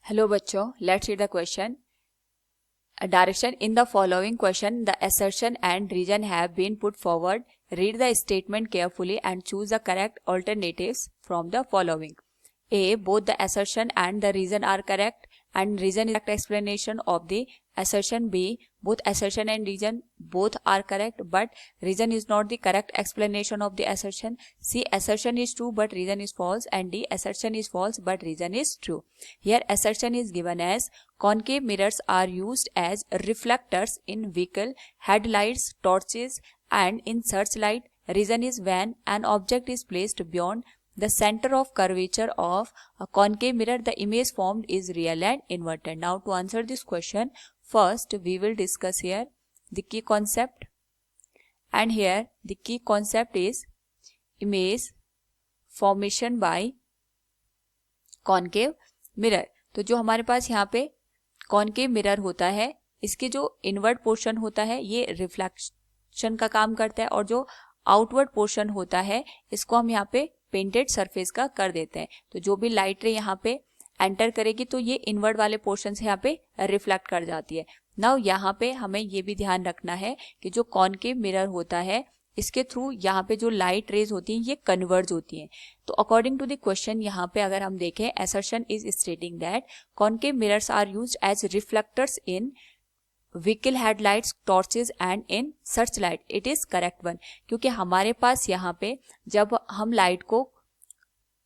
Hello बच्चों, let's read the question. A direction in the following question, the assertion and reason have been put forward. Read the statement carefully and choose the correct alternatives from the following. A. Both the assertion and the reason are correct and reason is the correct explanation of the assertion. B. Both assertion and reason both are correct but reason is not the correct explanation of the assertion. C. Assertion is true but reason is false. And D. Assertion is false but reason is true. Here assertion is given as concave mirrors are used as reflectors in vehicle headlights, torches and in searchlight. Reason is when an object is placed beyond the center of curvature of a concave mirror, the image formed is real and inverted. Now to answer this question, first we will discuss here the key concept, and here the key concept is image formation by concave mirror. तो जो हमारे पास यहाँ पे concave mirror होता है, इसके जो invert portion होता है ये रिफ्लेक्शन का काम करता है और जो आउटवर्ड पोर्शन होता है इसको हम यहाँ पे पेंटेड सरफेस का कर देते हैं. तो जो भी लाइट रे यहाँ पे एंटर करेगी तो ये इनवर्ड वाले पोर्शन से यहाँ पे रिफ्लेक्ट कर जाती है. नाउ यहाँ पे हमें ये भी ध्यान रखना है कि जो कॉनकेव मिरर होता है इसके थ्रू यहाँ पे जो लाइट रेज होती हैं ये कन्वर्ज होती हैं. तो अकॉर्डिंग टू द क्वेश्चन यहाँ पे अगर हम देखें, assertion is stating that concave mirrors are used as reflectors in vehicle headlights, torches and in search light. It is correct one, क्योंकि हमारे पास यहाँ पे जब हम लाइट को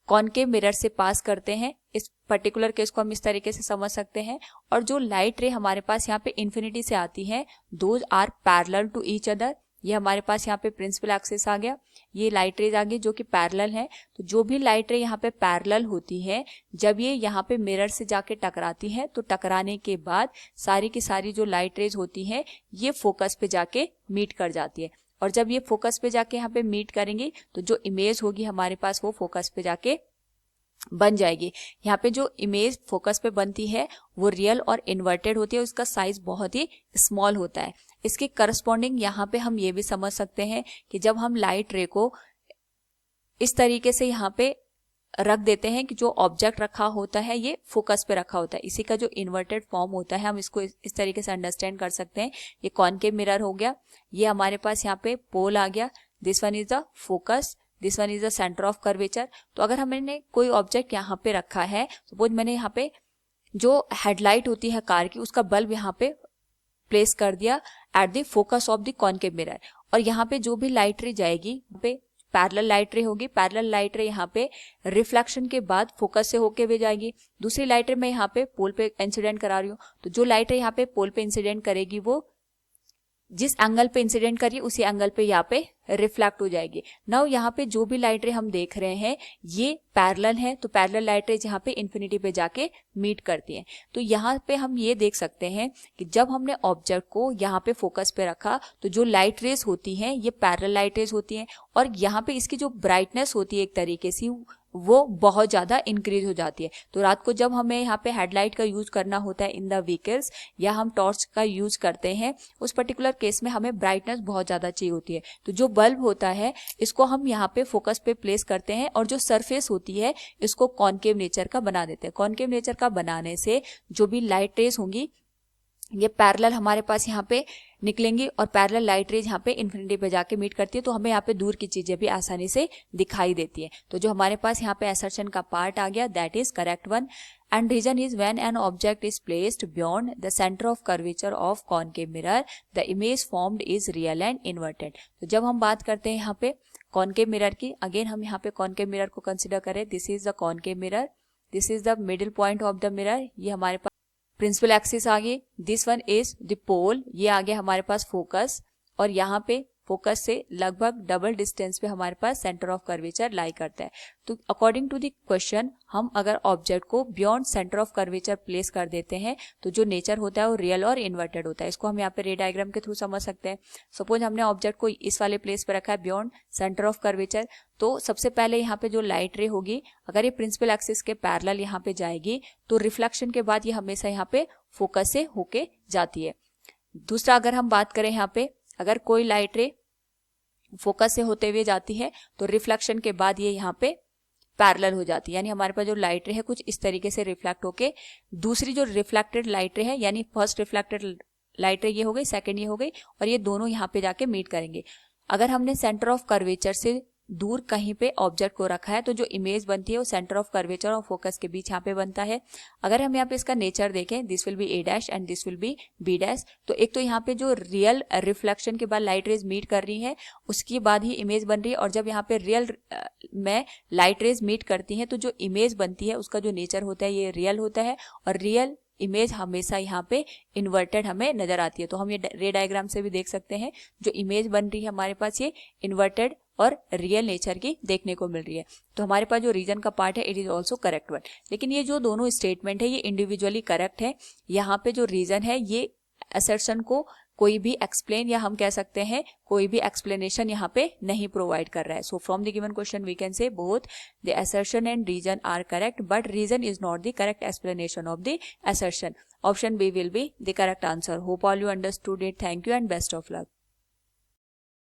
कॉनकेव मिरर से पास करते हैं, इस पर्टिकुलर केस को हम इस तरीके से समझ सकते हैं, और जो लाइट रे हमारे पास यहाँ पे इन्फिनिटी से आती है those are parallel to each other. ये हमारे पास यहाँ पे प्रिंसिपल एक्सिस आ गया, ये लाइट रेज आ गई जो कि पैरेलल है. तो जो भी लाइट रे यहाँ पे पैरेलल होती है, जब ये यहाँ पे मिरर से जाके टकराती है तो टकराने के बाद सारी की सारी जो लाइट रेज होती है ये फोकस पे जाके मीट कर जाती है. और जब ये फोकस पे जाके यहाँ पे मीट करेंगी तो जो इमेज होगी हमारे पास वो फोकस पे जाके बन जाएगी. यहाँ पे जो इमेज फोकस पे बनती है वो रियल और इन्वर्टेड होती है, उसका साइज बहुत ही स्मॉल होता है. इसके करस्पॉन्डिंग यहाँ पे हम ये भी समझ सकते हैं कि जब हम लाइट रे को इस तरीके से यहाँ पे रख देते हैं कि जो ऑब्जेक्ट रखा होता है ये फोकस पे रखा होता है, इसी का जो इन्वर्टेड फॉर्म होता है हम इसको इस तरीके से अंडरस्टैंड कर सकते हैं. ये कॉनकेव मिरर हो गया, ये हमारे पास यहाँ पे पोल आ गया, this one is the focus, this one is the centre of curvature. तो अगर हमने कोई ऑब्जेक्ट यहाँ पे रखा है, सपोज मैंने यहाँ पे जो हेडलाइट होती है कार की उसका बल्ब यहाँ पे प्लेस कर दिया at the focus of the concave mirror, और यहाँ पे जो भी लाइट रे जाएगी पे पैरेलल लाइट रे होगी. पैरेलल लाइट रे यहाँ पे रिफ्लेक्शन के बाद फोकस से होके भी जाएगी. दूसरी लाइट रे मैं यहाँ पे पोल पे इंसिडेंट करा रही हूँ, तो जो लाइट रे यहाँ पे पोल पे इंसिडेंट करेगी वो जिस एंगल पे इंसिडेंट करिए उसी एंगल पे यहाँ पे रिफ्लेक्ट हो जाएगी. नाउ यहाँ पे जो भी लाइट रे हम देख रहे हैं ये पैरेलल है, तो पैरेलल लाइट रे यहाँ पे इन्फिनिटी पे जाके मीट करती हैं. तो यहाँ पे हम ये देख सकते हैं कि जब हमने ऑब्जेक्ट को यहाँ पे फोकस पे रखा तो जो लाइट रेज होती हैं ये पैरेलल लाइट रेज होती हैं, और यहाँ पे इसकी जो ब्राइटनेस होती है एक तरीके से वो बहुत ज़्यादा इंक्रीज हो जाती है. तो रात को जब हमें यहाँ पे हेडलाइट का यूज करना होता है इन द व्हीकल्स, या हम टॉर्च का यूज करते हैं, उस पर्टिकुलर केस में हमें ब्राइटनेस बहुत ज़्यादा चाहिए होती है. तो जो बल्ब होता है इसको हम यहाँ पे फोकस पे प्लेस करते हैं और जो सरफेस होती है इसको कॉनकेव नेचर का बना देते हैं. कॉनकेव नेचर का बनाने से जो भी लाइट रेज होंगी ये पैरेलल हमारे पास यहाँ पे निकलेंगी और पैरेलल लाइट रेज यहाँ पे इन्फिनिटी पे जाके मीट करती है, तो हमें यहाँ पे दूर की चीजें भी आसानी से दिखाई देती है. तो जो हमारे पास यहाँ पे असर्शन का पार्ट आ गया that is correct one. And reason is when an object is placed beyond the centre of curvature of concave mirror the image formed is real and inverted. तो जब हम बात करते हैं यहाँ पे कॉनकेव मिरर की, अगेन हम यहाँ पे कॉनकेव मिरर को कंसिडर करें. This is the concave mirror, this is the middle point of the mirror, ये हमारे पास प्रिंसिपल एक्सिस आ गई. दिस वन इज द पोल, ये आ गया हमारे पास फोकस, और यहाँ पे फोकस से लगभग डबल डिस्टेंस पे हमारे पास सेंटर ऑफ कर्वेचर लाई करता है. तो अकॉर्डिंग टू द क्वेश्चन हम अगर ऑब्जेक्ट को beyond centre of curvature place कर देते हैं तो जो नेचर होता है वो रियल और इन्वर्टेड होता है. इसको हम यहाँ पे रे डायग्राम के थ्रू समझ सकते हैं. सपोज हमने ऑब्जेक्ट को इस वाले प्लेस पे रखा है बियॉन्ड सेंटर ऑफ कर्वेचर, तो सबसे पहले यहाँ पे जो लाइट रे होगी अगर ये प्रिंसिपल एक्सिस के पैरेलल यहाँ पे जाएगी तो रिफ्लेक्शन के बाद ये हमेशा यहाँ पे फोकस से होके जाती है. दूसरा अगर हम बात करें यहाँ पे अगर कोई लाइट रे फोकस से होते हुए जाती है तो रिफ्लेक्शन के बाद ये यहाँ पे पैरेलल हो जाती है, यानी हमारे पास जो लाइट रे है कुछ इस तरीके से रिफ्लेक्ट होके दूसरी जो रिफ्लेक्टेड लाइट रे है, यानी फर्स्ट रिफ्लेक्टेड लाइट रे ये हो गई, सेकंड ये हो गई, और ये दोनों यहाँ पे जाके मीट करेंगे। अगर हमने सेंटर ऑफ कर्वेचर से दूर कहीं पे ऑब्जेक्ट को रखा है तो जो इमेज बनती है वो सेंटर ऑफ कर्वेचर और फोकस के बीच यहाँ पे बनता है। अगर हम यहाँ पे इसका नेचर देखें, this will be A dash and this will be B dash, तो एक तो यहाँ पे जो रियल रिफ्लेक्शन के बाद लाइट रेज मीट कर रही है उसके बाद ही इमेज बन रही है, और जब यहाँ पे रियल में लाइट रेज मीट करती है तो जो इमेज बनती है उसका जो नेचर होता है ये रियल होता है, और रियल इमेज हमेशा यहाँ पे इन्वर्टेड हमें नजर आती है। तो हम ये रे डायग्राम से भी देख सकते हैं जो इमेज बन रही है हमारे पास ये इन्वर्टेड और रियल नेचर की देखने को मिल रही है। तो हमारे पास जो रीजन का पार्ट है it is also correct one. लेकिन ये जो दोनों स्टेटमेंट है ये इंडिविजुअली करेक्ट है। यहाँ पे जो रीजन है ये असर्शन को कोई भी एक्सप्लेन या हम कह सकते हैं कोई भी एक्सप्लेनेशन यहाँ पे नहीं प्रोवाइड कर रहा है। So from the given question we can say both the assertion and reason are correct but reason is not the correct explanation of the assertion. Option B will be the correct answer. Hope all you understood it. Thank you and best of luck.